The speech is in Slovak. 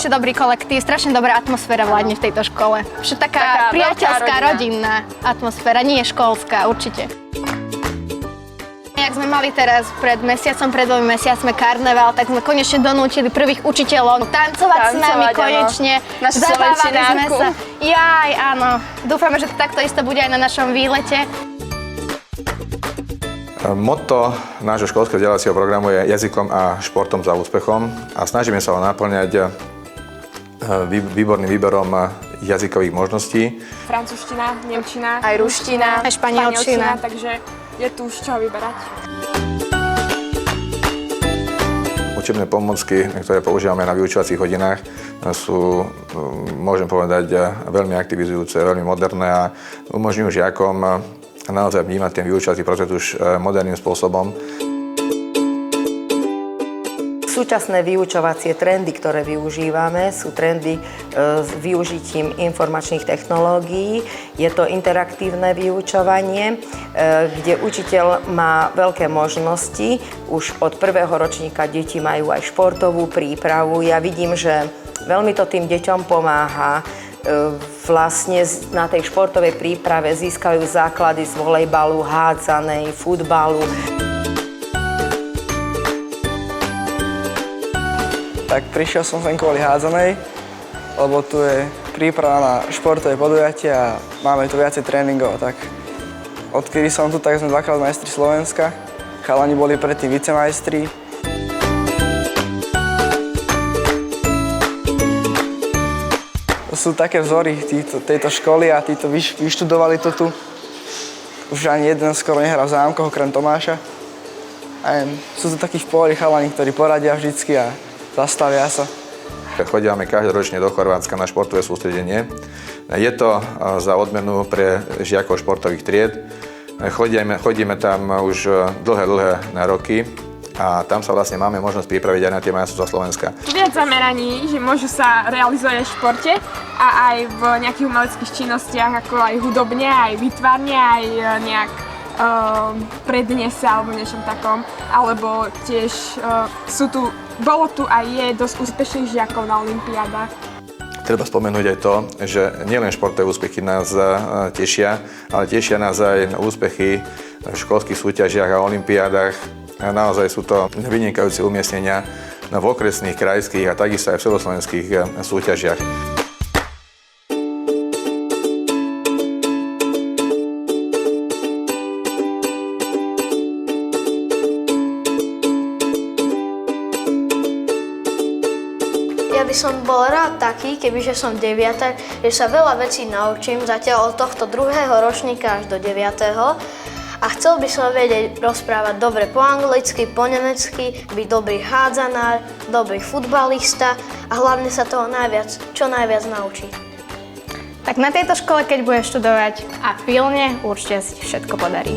strašne dobrý kolektív, strašne dobrá atmosféra vládne v tejto škole. Všetko taká priateľská, rodinná atmosféra, nie je školská, určite. Jak sme mali teraz pred mesiacom, pred 2 mesiacmi karneval, tak sme konečne donútili prvých učiteľov tancovať s nami konečne. Zabávali sme sa. Jaj, áno. Dúfame, že to takto isto bude aj na našom výlete. Motto nášho školského vzdelávacieho programu je jazykom a športom za úspechom a snažíme sa ho naplňať výborným výberom jazykových možností. Francúzština, nemčina, aj ruština, aj španielčina, takže je tu už čoho vyberať. Učebné pomôcky, ktoré používame na vyučovacích hodinách, sú, môžem povedať, veľmi aktivizujúce, veľmi moderné a umožňujú žiakom naozaj vnímať ten vyučovací proces už moderným spôsobom. Súčasné vyučovacie trendy, ktoré využívame, sú trendy s využitím informačných technológií. Je to interaktívne vyučovanie, kde učiteľ má veľké možnosti. Už od 1. ročníka deti majú aj športovú prípravu. Ja vidím, že veľmi to tým deťom pomáha. Vlastne na tej športovej príprave získajú základy z volejbalu, hádzanej, futbalu. Tak prišiel som sem kvôli hádzanej, lebo tu je príprava na športové podujatie a máme tu viacej tréningov. Tak odkedy som tu, tak sme 2-krát majstri Slovenska. Chalani boli predtým vicemajstri. Sú také vzory tejto školy a títo vyštudovali to tu. Už ani jeden skoro nehrá v zámkoch, okrem Tomáša. A sú to takí v pohode chalani, ktorí poradia vždycky a zastavia sa. Chodíme každoročne do Chorvátska na športové sústredenie. Je to za odmenu pre žiakov športových tried. Chodíme tam už dlhé roky. A tam sa vlastne máme možnosť pripraviť aj na tie majstrovstvá Slovenska. Viac zameraní, že môžu sa realizovať v športe a aj v nejakých umeleckých činnostiach, ako aj hudobne, aj výtvarne, aj nejak prednese alebo niečom takom. Alebo tiež bolo tu aj je dosť úspešných žiakov na olympiádach. Treba spomenúť aj to, že nielen športové úspechy nás tešia, ale tešia nás aj úspechy v školských súťažiach a olympiádach. Naozaj sú to vynikajúce umiestnenia v okresných, krajských a takisto aj v celoslovenských súťažiach. Ja by som bol rád taký, kebyže som 9, že sa veľa vecí naučím zatiaľ od tohto 2. ročníka až do 9. A chcel by som vedieť rozprávať dobre po anglicky, po nemecky, byť dobrý hádzanár, dobrý futbalista a hlavne sa toho čo najviac naučiť. Tak na tejto škole, keď budeš študovať a pilne, určite si všetko podarí.